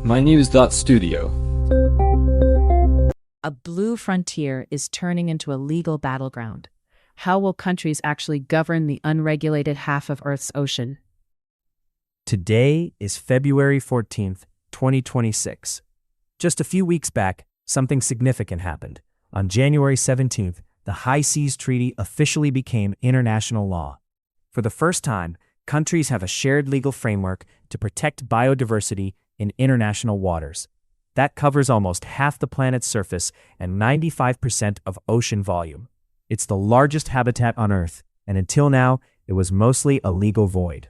mynews.studio. A blue frontier is turning into a legal battleground. How will countries actually govern the unregulated half of Earth's ocean? Today is February 14th, 2026. Just a few weeks back, something significant happened. On January 17th, the High Seas Treaty officially became international law. For the first time, countries have a shared legal framework to protect biodiversity in international waters. That covers almost half the planet's surface and 95% of ocean volume. It's the largest habitat on Earth, and until now, it was mostly a legal void.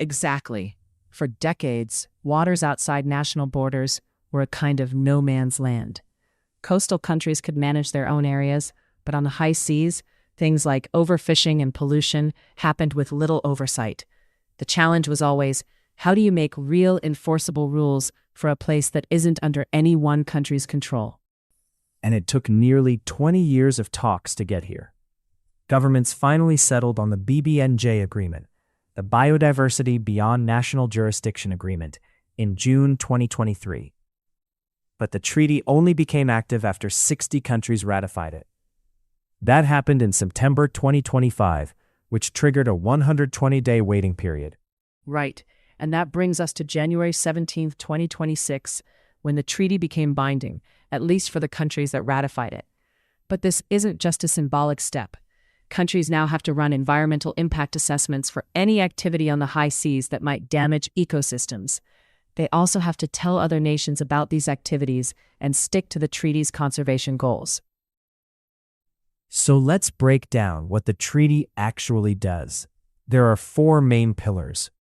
Exactly. For decades, waters outside national borders were a kind of no man's land. Coastal countries could manage their own areas, but on the high seas, things like overfishing and pollution happened with little oversight. The challenge was always, how do you make real enforceable rules for a place that isn't under any one country's control? And it took nearly 20 years of talks to get here. Governments finally settled on the BBNJ agreement, the Biodiversity Beyond National Jurisdiction Agreement, in June 2023. But the treaty only became active after 60 countries ratified it. That happened in September 2025, which triggered a 120-day waiting period. Right, and that brings us to January 17, 2026, when the treaty became binding, at least for the countries that ratified it. But this isn't just a symbolic step. Countries now have to run environmental impact assessments for any activity on the high seas that might damage ecosystems. They also have to tell other nations about these activities and stick to the treaty's conservation goals. So let's break down what the treaty actually does. There are 4 main pillars.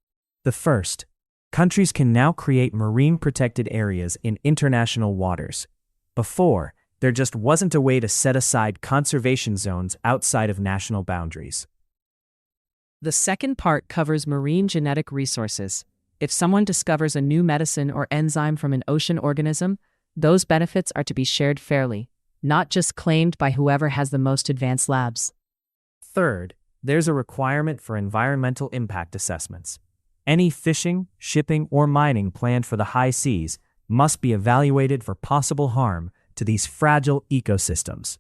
The first, countries can now create marine protected areas in international waters. Before, there just wasn't a way to set aside conservation zones outside of national boundaries. The second part covers marine genetic resources. If someone discovers a new medicine or enzyme from an ocean organism, those benefits are to be shared fairly, not just claimed by whoever has the most advanced labs. Third, there's a requirement for environmental impact assessments. Any fishing, shipping, or mining planned for the high seas must be evaluated for possible harm to these fragile ecosystems.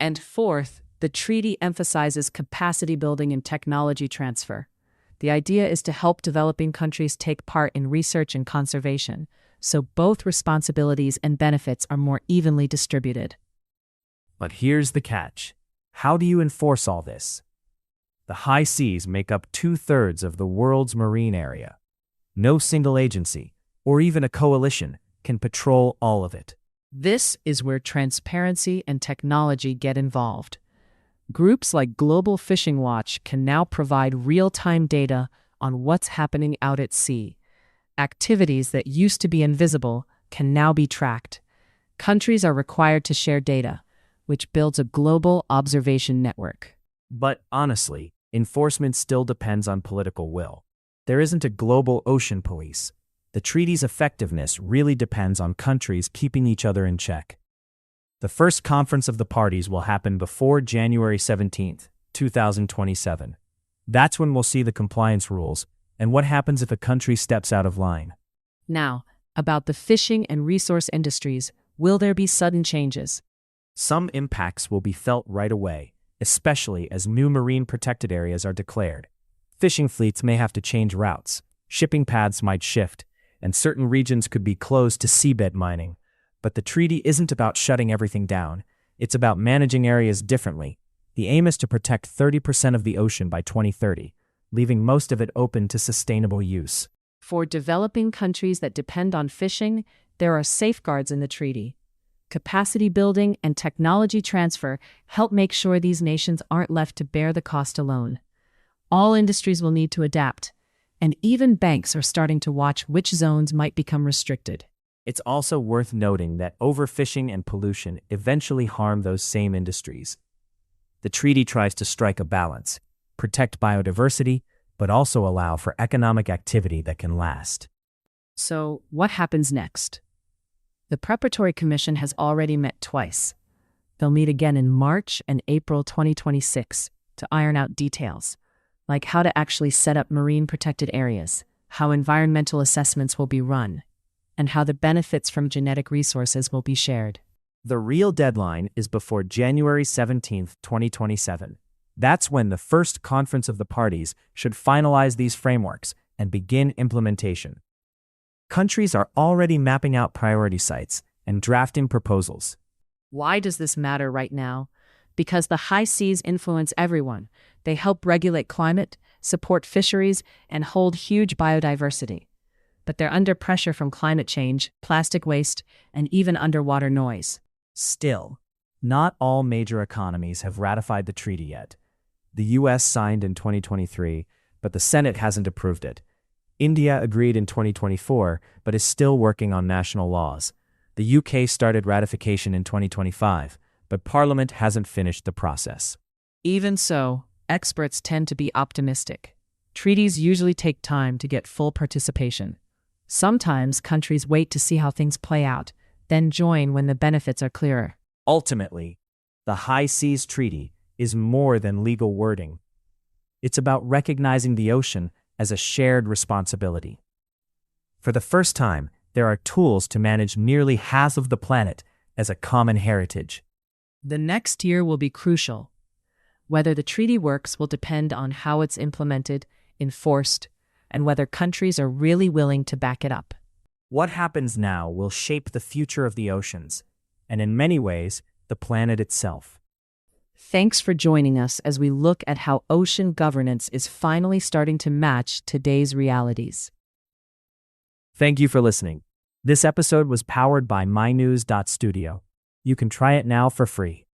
And fourth, the treaty emphasizes capacity building and technology transfer. The idea is to help developing countries take part in research and conservation, so both responsibilities and benefits are more evenly distributed. But here's the catch. How do you enforce all this? The high seas make up 2/3 of the world's marine area. No single agency, or even a coalition, can patrol all of it. This is where transparency and technology get involved. Groups like Global Fishing Watch can now provide real-time data on what's happening out at sea. Activities that used to be invisible can now be tracked. Countries are required to share data, which builds a global observation network. But honestly, enforcement still depends on political will. There isn't a global ocean police. The treaty's effectiveness really depends on countries keeping each other in check. The first conference of the parties will happen before January 17th, 2027. That's when we'll see the compliance rules and what happens if a country steps out of line. Now, about the fishing and resource industries, will there be sudden changes? Some impacts will be felt right away, especially as new marine protected areas are declared. Fishing fleets may have to change routes, shipping paths might shift, and certain regions could be closed to seabed mining. But the treaty isn't about shutting everything down. It's about managing areas differently. The aim is to protect 30% of the ocean by 2030, leaving most of it open to sustainable use. For developing countries that depend on fishing, there are safeguards in the treaty. Capacity building and technology transfer help make sure these nations aren't left to bear the cost alone. All industries will need to adapt, and even banks are starting to watch which zones might become restricted. It's also worth noting that overfishing and pollution eventually harm those same industries. The treaty tries to strike a balance, protect biodiversity, but also allow for economic activity that can last. So, what happens next? The Preparatory Commission has already met twice. They'll meet again in March and April 2026 to iron out details, like how to actually set up marine protected areas, how environmental assessments will be run, and how the benefits from genetic resources will be shared. The real deadline is before January 17, 2027. That's when the first conference of the parties should finalize these frameworks and begin implementation. Countries are already mapping out priority sites and drafting proposals. Why does this matter right now? Because the high seas influence everyone. They help regulate climate, support fisheries, and hold huge biodiversity. But they're under pressure from climate change, plastic waste, and even underwater noise. Still, not all major economies have ratified the treaty yet. The US signed in 2023, but the Senate hasn't approved it. India agreed in 2024, but is still working on national laws. The UK started ratification in 2025, but Parliament hasn't finished the process. Even so, experts tend to be optimistic. Treaties usually take time to get full participation. Sometimes countries wait to see how things play out, then join when the benefits are clearer. Ultimately, the High Seas Treaty is more than legal wording. It's about recognizing the ocean as a shared responsibility. For the first time, there are tools to manage nearly half of the planet as a common heritage. The next year will be crucial. Whether the treaty works will depend on how it's implemented, enforced, and whether countries are really willing to back it up. What happens now will shape the future of the oceans, and in many ways, the planet itself. Thanks for joining us as we look at how ocean governance is finally starting to match today's realities. Thank you for listening. This episode was powered by mynews.studio. You can try it now for free.